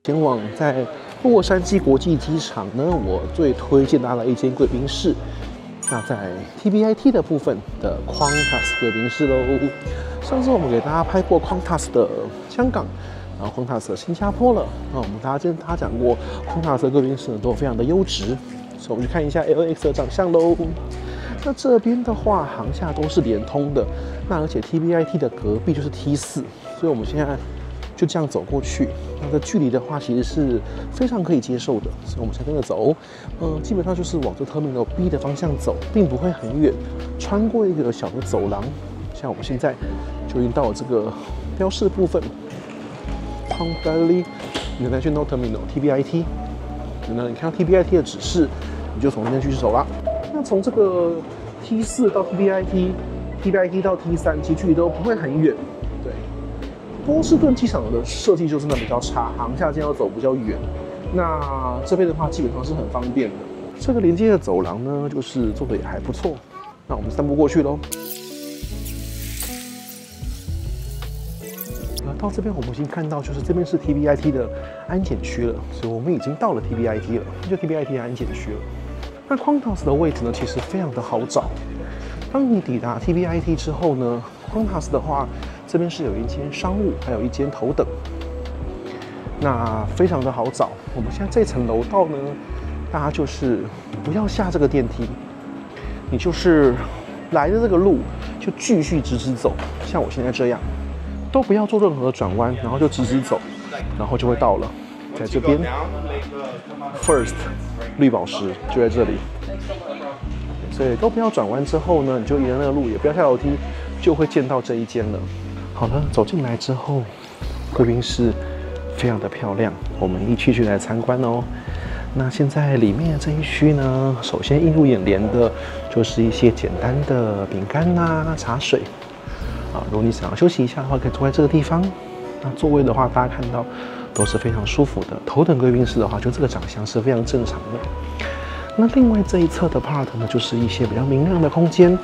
前往在洛杉磯国際機場呢，我最推薦大家的一間貴賓室。那在 TBIT 的部分的 Qantas 貴賓室嘍。上次我們給大家拍過 Qantas 的香港，然後 Qantas 的新加坡了。那我們大家講過 Qantas 的貴賓室呢都非常的優質，所以我們去看一下 LAX 的長相嘍。那這邊的話，航廈都是連通的。那而且 TBIT 的隔壁就是 T4，所以我們現在就這樣走過去。那这距離的話，其實是非常可以接受的，所以我們才跟着走。基本上就是往這 Terminal B 的方向走，並不会很遠，穿過一個小的走廊。像我們現在就已經到了這個標示部分 ，Palm Valley International Terminal TBIT。那你看到 TBIT 的指示，你就從這邊繼續走啦。那從這個 T4 到 TBIT 到 T3，其實距離都不會很遠。對，波士頓機場的設計就真的比較差，航廈間要走比較遠。那這邊的話，基本上是很方便的。這個連接的走廊呢，就是做的也還不錯。那我們散步過去嘍。到這邊我們已經看到，就是這邊是 TBIT 的安檢區了，所以我們已經到了 TBIT 了，就 TBIT 的安檢區了。那 Qantas 的位置呢，其實非常的好找。當你抵達 TBIT 之後呢 ，Qantas 的話，這邊是有一間商務，還有一間頭等，那非常的好找。我們現在這層樓道呢，大家就是不要下這個電梯，你就是來的這個路就繼續直直走，像我現在這樣。都不要做任何轉彎，然後就直直走，然後就會到了。在這邊 ，First 綠寶石就在這裡，所以都不要轉彎之後呢，你就沿着那個路，也不要下樓梯，就會見到這一間了。好了，走進來之後，貴賓室非常的漂亮，我們一起去來參觀哦。那現在裡面這一區呢，首先映入眼簾的就是一些簡單的餅乾啊、茶水。如果你想要休息一下的話，可以坐在這個地方。那座位的話，大家看到都是非常舒服的。頭等貴賓室的話，就這個長相是非常正常的。那另外這一側的 part 呢，就是一些比較明亮的空間，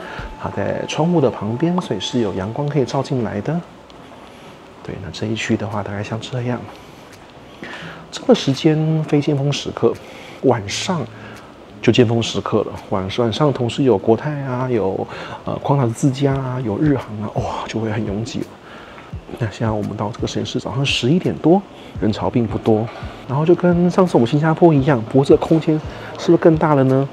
在窗戶的旁邊，所以是有陽光可以照進來的。對，那這一區的話，大概像這樣。這個時間非尖峰時刻，晚上就尖峰時刻了。晚上同時有國泰啊，有Qantas自家啊，有日航啊，哇，就会很擁擠了。那現在我們到這個實驗室，早上11點多，人潮並不多。然後就跟上次我們新加坡一樣，不過這個空間是不是更大了呢？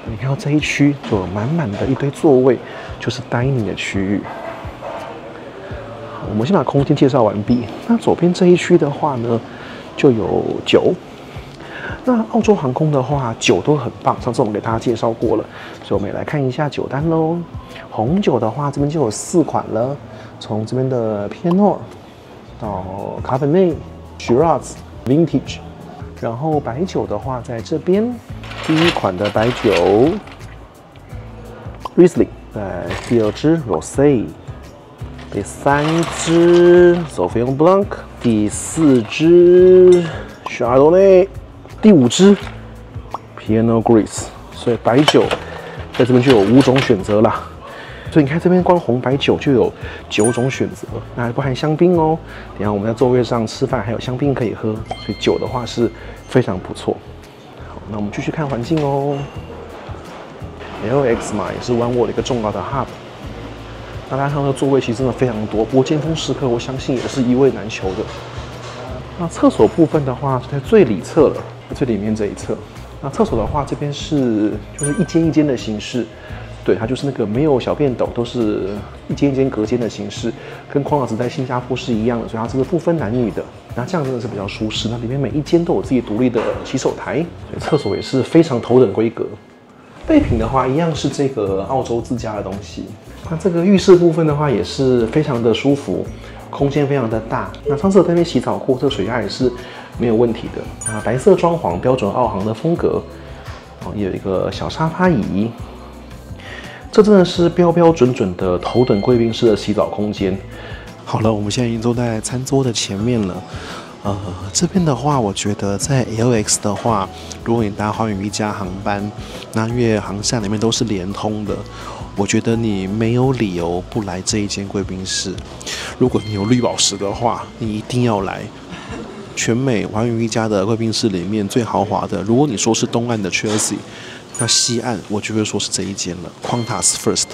你看到這一區就有滿滿的一堆座位，就是 dining 的區域。我們先把空間介紹完畢。那左邊這一區的話呢，就有酒。那澳洲航空的話，酒都很棒，上次我們給大家介紹過了，所以我們也來看一下酒單嘍。紅酒的話，這邊就有4款了，從這邊的 Pinot Noir 到 Cabernet、Shiraz、Vintage， 然後白酒的話，在這邊第1款的白酒 Riesling， 第2支 Rosé， 第3支 Sauvignon Blanc， 第4支 Chardonnay。第5支 Pinot Gris， 所以白酒在這邊就有5種選擇啦。所以你看這邊光紅白酒就有9種選擇，那還不含香檳哦。等一下我們在座位上吃飯還有香檳可以喝，所以酒的話是非常不錯。好，那我們繼續看環境哦。LAX 嘛，也是 Oneworld 的一個重要的 hub。那大家看到的座位其實真的非常多，不過尖峰時刻我相信也是一位難求的。那廁所部分的話，就在最裡側了，最裡面這一側。那廁所的話，這邊就是一間一間的形式，對，它就是那個沒有小便斗，都是一間一間隔间的形式，跟Qantas在新加坡是一樣的，所以它这個不分男女的。那這樣真的是比較舒適。那裡面每一間都有自己獨立的洗手台，所以廁所也是非常頭等規格。備品的話，一樣是這個澳洲自家的東西。那這個浴室部分的話，也是非常的舒服。空間非常的大，那上次在那邊洗澡過，這個水壓也是沒有問題的。啊，白色裝潢，標準澳航的風格。哦，也有一個小沙發椅，這真的是標標準準的頭等貴賓室的洗澡空間。好了，我們現在已經坐在餐桌的前面了。這邊的話，我覺得在 LAX 的話，如果你搭寰宇一家航班，那因為航廈裡面都是連通的。我覺得你沒有理由不來這一間貴賓室。如果你有綠寶石的話，你一定要來。全美環宇一家的貴賓室裡面最豪華的。如果你說是東岸的 Chelsea， 那西岸我就會說是這一間了 ，Qantas First。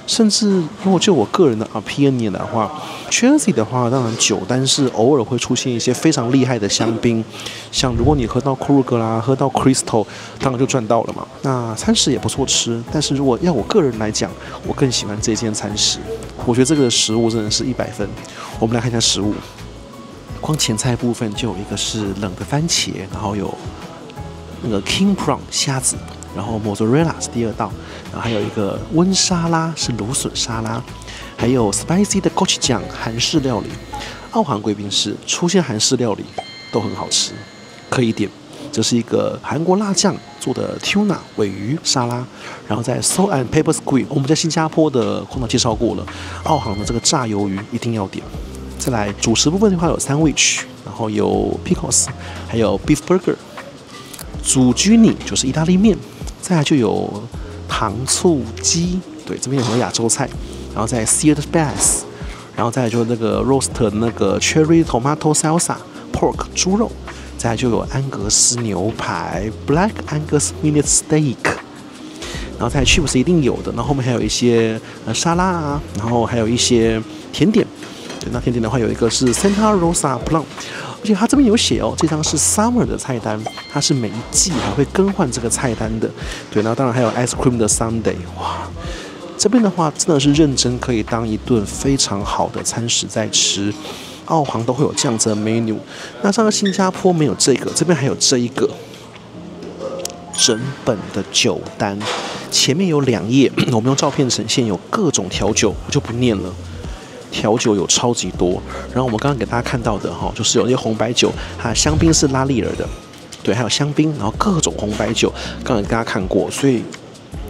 甚至如果就我個人的opinion的話 ，Chelsea 的話，當然酒单是偶爾會出現一些非常厲害的香檳，像如果你喝到 Krug 啦，喝到 Crystal， 當然就賺到了嘛。那餐食也不錯吃，但是如果要我個人來講，我更喜歡這間餐食。我覺得這個食物真的是100分。我們來看一下食物，光前菜部分就有一個是冷的番茄，然後有那個 King Prawn 蝦子。然後 mozzarella 是第2道，然後還有一個溫沙拉是蘆筍沙拉，還有 spicy 的 gochujang 韓式料理。澳航貴賓室出現韓式料理都很好吃，可以點。這是一個韓國辣醬做的 tuna 鮪魚沙拉，然後在 salt and pepper squid， 我們在新加坡的空檔介紹過了，澳航的這個炸魷魚一定要點。再來主食部分的話有 sandwich， 然後有 pickles， 還有 beef burger， zucchini 居尼就是意大利麵。再來就有糖醋雞，對，這邊有很多亞洲菜，然後再 seared bass， 然後再來就那個 roast 的那個 cherry tomato salsa pork 豬肉，再來就有安格斯牛排 black Angus minute steak， 然後再来 chips 一定有的，然後後面還有一些沙拉啊，然後還有一些甜點，對，那甜點的話有一個是 Santa Rosa plum。而且它這邊有寫哦，這張是 Summer 的菜單，它是每一季還會更換這個菜單的。對，然後當然還有 Ice Cream 的 Sundae， 哇，這邊的話真的是認真可以當一頓非常好的餐食在吃。澳航都會有這樣子的 menu， 那上個新加坡沒有這個，這邊還有這一個整本的酒單，前面有2頁，我們用照片呈現，有各種調酒，我就不念了。調酒有超級多，然後我們剛剛給大家看到的哈，就是有一些紅白酒，它香檳是拉利爾的，對，還有香檳，然後各種紅白酒，剛剛給大家看過，所以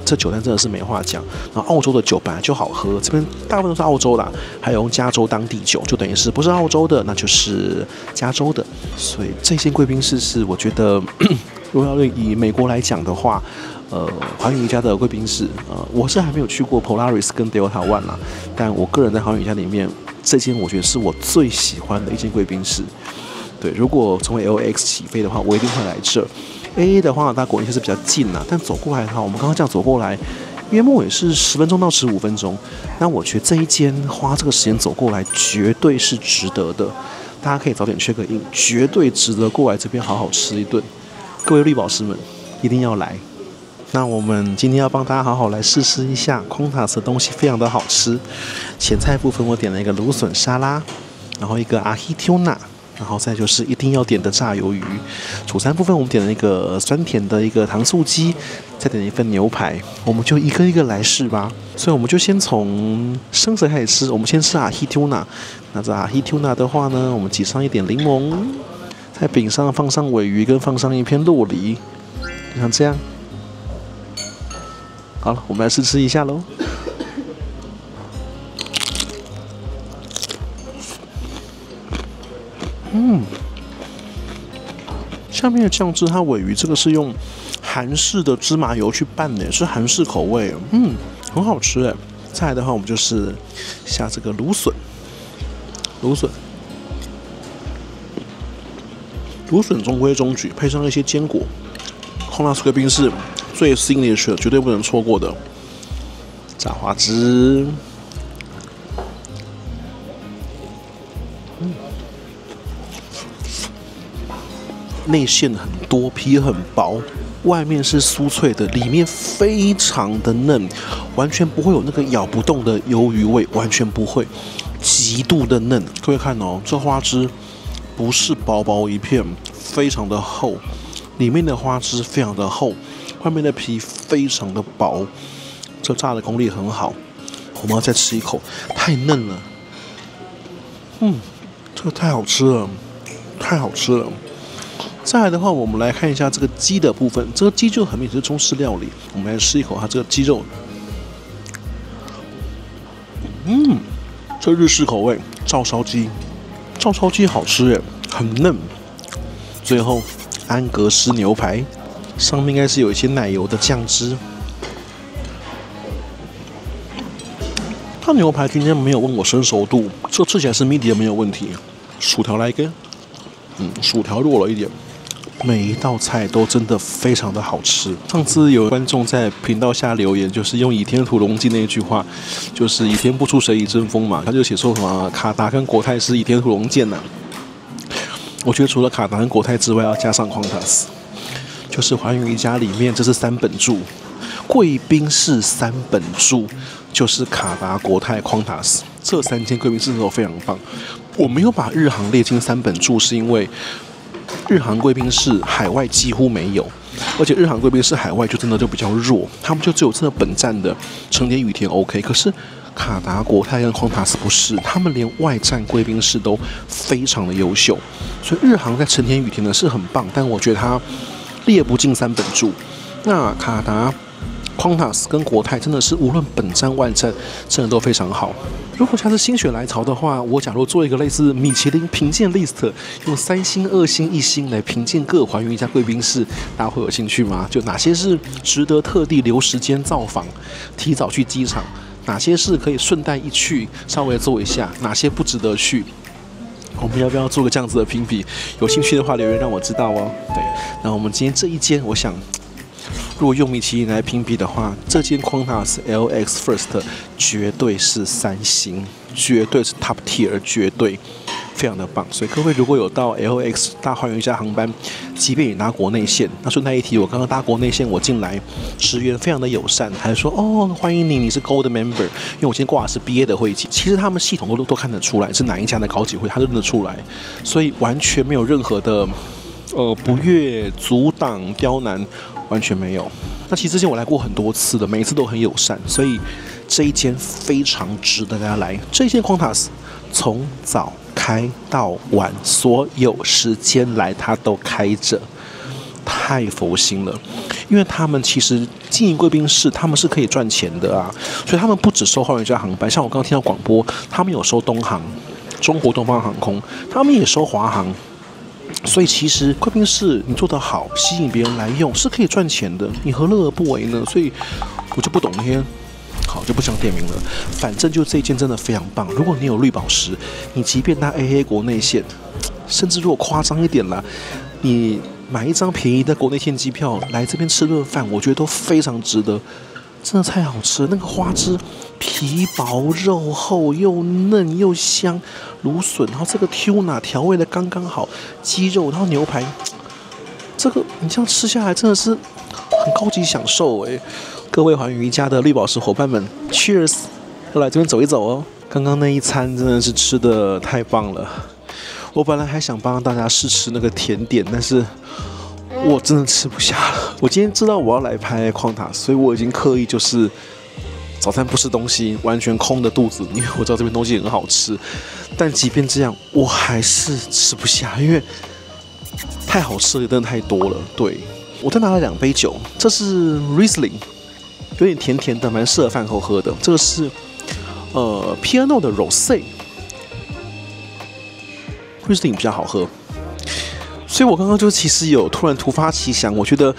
這酒單真的是沒話講。然後澳洲的酒本來就好喝，這邊大部分都是澳洲啦，還有用加州當地酒，就等於是不是澳洲的，那就是加州的。所以這間貴賓室是我覺得，如果要以美國來講的話，環宇一家的貴賓室，我是還沒有去過 Polaris 跟 Delta One 啦，但我個人在環宇一家裡面，這間我覺得是我最喜歡的一間貴賓室。對，如果從 LAX 起飛的話，我一定會來這。AA 的話，它國內是比較近啦，但走過來的話，我們剛剛這樣走過來，約莫也是10分鐘到15分鐘。那我覺得這一間花這個時間走過來，絕對是值得的。大家可以早點check in，絕對值得過來這邊好好吃一頓。各位綠寶石們，一定要來。那我們今天要幫大家好好來試一下 Qantas 的東西，非常的好吃。前菜部分我點了一個蘆筍沙拉，然後一個 ahi tuna， 然後再就是一定要點的炸魷魚。主餐部分我們點了一個酸甜的一個糖醋雞，再點一份牛排，我們就一個一個來試吧。所以我們就先從生食開始吃，我們先吃 ahi tuna。那這 ahi tuna 的話呢，我們擠上一點檸檬，在餅上放上鮪魚跟放上一片酪梨，就像這樣。好了，我們來試吃一下嘍。下面的醬汁，它鮪魚這個是用韓式的芝麻油去拌的，是韓式口味，很好吃哎。再來的話，我們就是下這個蘆筍，蘆筍中規中矩，配上一些堅果。Qantas貴賓室最 signature 絕對不能錯過的炸花枝，內餡很多，皮很薄，外面是酥脆的，裡面非常的嫩，完全不會有那個咬不動的魷魚味，完全不會，極度的嫩。各位看哦，這花枝不是薄薄一片，非常的厚，裡面的花枝非常的厚，外面的皮非常的薄，這炸的功力很好。我們要再吃一口，太嫩了，這個太好吃了，太好吃了。再來的話，我們來看一下這個雞的部分。這個雞就很明顯是中式料理，我們來吃一口它這個雞肉。這日式口味照燒雞，照燒雞好吃耶，很嫩。最後安格斯牛排，上面應該是有一些奶油的醬汁。它牛排今天沒有問我生熟度，這吃起來是 medium 沒有問題。薯條來一根。薯條弱了一點。每一道菜都真的非常的好吃。上次有觀眾在頻道下留言，就是用《倚天屠龍記》那一句話，就是倚天不出誰與爭鋒嘛，他就寫說什麼卡達跟國泰是倚天屠龍劍吶。我覺得除了卡達跟國泰之外，要加上 Quantas， 就是《寰宇一家》裡面這是三本柱，貴賓室三本柱就是卡達、國泰、Quantas， 這3間貴賓室都非常棒。我沒有把日航列進三本柱，是因為日航貴賓室海外幾乎沒有，而且日航貴賓室海外就真的就比較弱，他們就只有這個本站的成田羽田 OK， 可是卡達、國泰跟Quantas不是，他們連外站貴賓室都非常的優秀，所以日航在成田羽田呢是很棒，但我覺得它列不進三本柱。那卡達、Quantas 跟國泰真的是無論本站外站真的都非常好。如果下次心血來潮的話，我假如做一個類似米其林評鑑 list， 用3星、2星、1星來評鑑各寰宇一家貴賓室，大家會有興趣嗎？就哪些是值得特地留時間造訪、提早去機場，哪些是可以順帶一去稍微做一下，哪些不值得去？我們要不要做個這樣子的評比？有興趣的話留言讓我知道哦。對，那我們今天這一間，我想，如果用米其林來評比的話，這間 Quantas LX First 絕對是3星，絕對是 Top Tier， 絕對非常的棒。所以各位如果有到 LX 大寰宇一家航班，即便你搭國內線，那順帶一提，我剛剛搭國內線，我進來職員非常的友善，還說哦歡迎你，你是 Gold Member， 因為我今天掛的是 BA 的會籍，其實他們系統都看得出來是哪一家的高級會，他認得出來，所以完全沒有任何的不悅、阻擋、刁難。完全沒有。那其實之前我來過很多次的，每一次都很友善，所以這一間非常值得大家來。這一間 Quantas 從早開到晚，所有時間來它都開着，太佛心了。因為他們其實經營貴賓室，他們是可以賺錢的啊，所以他們不只收寰宇一家航班，像我剛剛聽到廣播，他們有收東航、中國東方航空，他們也收華航。所以其實貴賓室你做得好，吸引別人來用是可以賺錢的，你何樂而不為呢？所以我就不懂那些，好就不想點名了。反正就這一間真的非常棒。如果你有綠寶石，你即便搭 AA 國內線，甚至如果誇張一點啦，你買一張便宜的國內線機票來這邊吃頓飯，我覺得都非常值得。真的太好吃了，那個花枝皮薄肉厚，又嫩又香，蘆筍，然後這個 tuna 調味的剛剛好，雞肉，然後牛排，這個你這樣吃下來真的是很高級享受哎！各位寰宇一家的綠寶石夥伴們 ，Cheers！ 要來這邊走一走哦。剛剛那一餐真的是吃的太棒了，我本來還想幫大家試吃那個甜點，但是我真的吃不下了。我今天知道我要來拍 Quantas， 所以我已經刻意就是早餐不吃東西，完全空的肚子，因為我知道這邊東西很好吃。但即便這樣，我還是吃不下，因為太好吃了，真的太多了。對，我再拿了2杯酒，這是 Riesling， 有點甜甜的，蠻適合飯後喝的。這個是Piano 的 Rosé，Riesling 比較好喝。所以我剛剛就其實有突發奇想，我覺得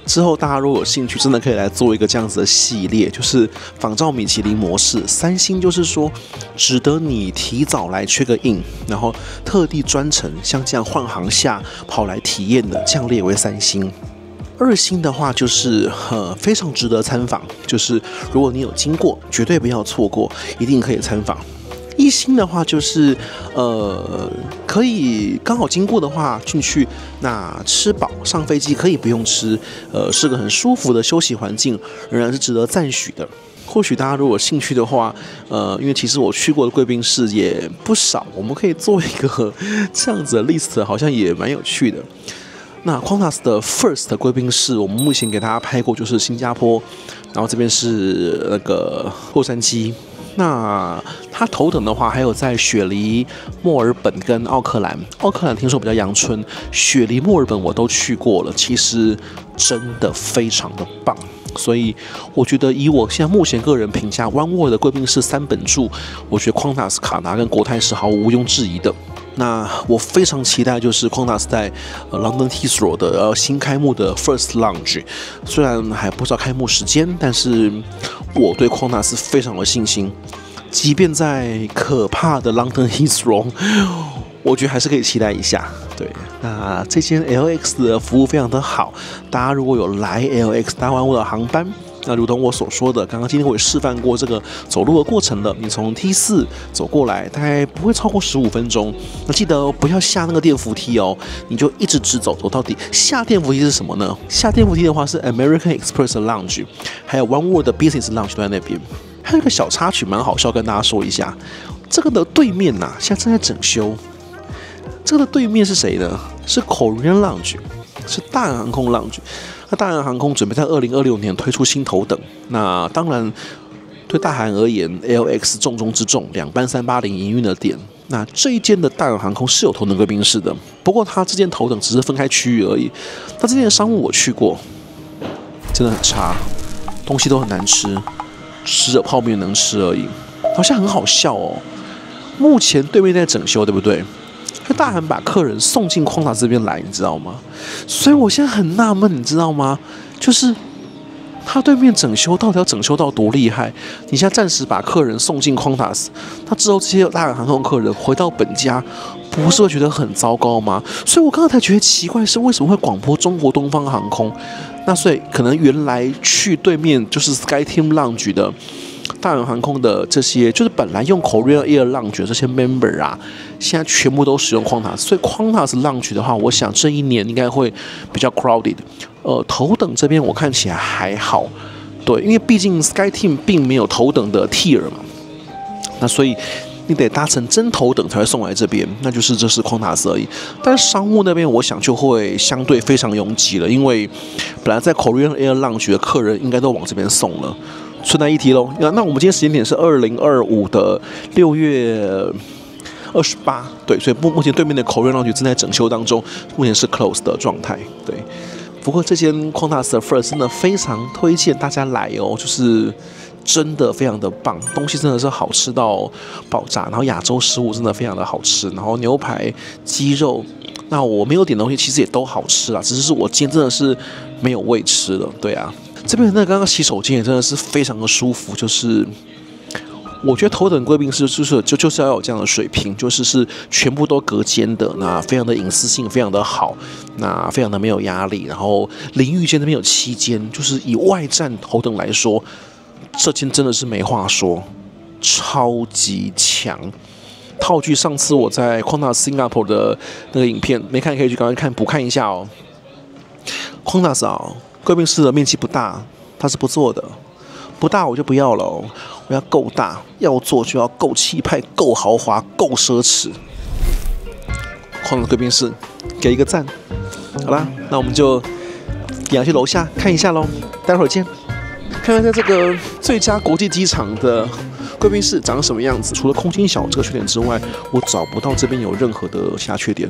之後大家如果有興趣，真的可以來做一個這樣子的系列，就是仿照米其林模式，3星就是說值得你提早來check個in，然後特地專程像這樣換航下跑來體驗的，這樣列為3星。2星的話就是非常值得參訪，就是如果你有經過，絕對不要錯過，一定可以參訪。1星的話就是可以剛好經過的話進去，那吃飽上飛機可以不用吃，是個很舒服的休息環境，仍然是值得讚許的。或許大家如果有興趣的話，因為其實我去過的貴賓室也不少，我們可以做一個這樣子的 list， 好像也蠻有趣的。那 Quantas 的 First 貴賓室，我們目前給大家拍過就是新加坡，然後這邊是那個洛杉磯。那它頭等的話，還有在雪梨、墨爾本跟奧克蘭。奧克蘭聽說比較陽春，雪梨、墨爾本我都去過了，其實真的非常的棒。所以我覺得以我現在目前個人評價，One World 的貴賓室3本柱，我覺得 Quantas、卡達跟國泰是毫無毋庸置疑的。那我非常期待就是 Quantas 在London Heathrow 的新開幕的 First Lounge， 雖然還不知道開幕時間，但是我對 Quantas 非常有信心。即便在可怕的 London Heathrow，我覺得還是可以期待一下。對，那這間 LX 的服務非常的好，大家如果有來 LX 搭灣霧的航班，那如同我所說的，剛剛今天我也示範過這個走路的過程了。你從 T4 走過來，大概不會超過15分鐘。那記得不要下那個電扶梯哦，你就一直直走到底。下電扶梯是什麼呢？下電扶梯的話是 American Express 的 Lounge， 還有 One World 的 Business Lounge 都在那邊。還有一個小插曲蠻好笑，跟大家說一下。這個的對面吶，現在正在整修。這個的對面是誰呢？是 Korean Lounge， 是大韓航空 Lounge。那大韓航空準備在2026年推出新頭等。那當然，對大韓而言 ，LX 重中之重，2班380營運的點。那這一間的大韓航空是有頭等貴賓室的，不過它這間頭等只是分開區域而已。那這間的商務我去過，真的很差，東西都很難吃，只有泡麵能吃而已。好像很好笑哦。目前對面在整修，對不对？就大韓把客人送進Quantas這邊來，你知道嗎？所以我現在很納悶，你知道嗎？就是他對面整修到底要整修到多厲害？你現在暫時把客人送進Quantas，那之後這些大韓航空客人回到本家，不是會覺得很糟糕嗎？所以我刚剛才覺得奇怪，是為什麼會廣播中國東方航空？那所以可能原來去對面就是 SkyTeam Lounge 的大韓航空的這些，就是本來用 Korean Air Lounge 的這些 member 啊，現在全部都使用Quantas。所以 Quantas Lounge 的話，我想這一年應該會比較 crowded。頭等這邊我看起來還好，對，因為畢竟 SkyTeam 並沒有頭等的 tier 嘛，那所以你得搭乘真頭等才會送來這邊，那就是這是Quantas而已。但是商務那邊我想就會相對非常擁擠了，因為本來在 Korean Air Lounge 的客人應該都往這邊送了。順帶一提嘍，那我們今天時間點是2025的6月28，對，所以目前對面的 Korean Lounge 正在整修當中，目前是 close 的狀態，對。不過這間 Quantas 的 First 真的非常推薦大家來哦，就是真的非常的棒，東西真的是好吃到爆炸，然後亞洲食物真的非常的好吃，然後牛排、雞肉，那我沒有點的東西其實也都好吃啦，只是我今天真的是沒有胃吃了，對啊。這邊那剛剛洗手間也真的是非常的舒服，就是我覺得頭等貴賓室就是要有這樣的水平，就是全部都隔間的，那非常的隱私性非常的好，那非常的沒有壓力，然後淋浴間那邊有7間，就是以外站頭等來說，這間真的是沒話說，超級強。套句上次我在 Quantas Singapore 的那個影片沒看，可以去趕快看補看一下哦。Quantas 啊。貴賓室的面積不大，它是不做的，不大我就不要了哦，我要夠大，要做就要夠氣派、夠豪華、夠奢侈。Quantas貴賓室給一個讚，好啦，那我們就點下去樓下看一下嘍，待會兒見，看看在這個最佳國際機場的貴賓室長什麼樣子。除了空間小這個缺點之外，我找不到這邊有任何的其他缺點。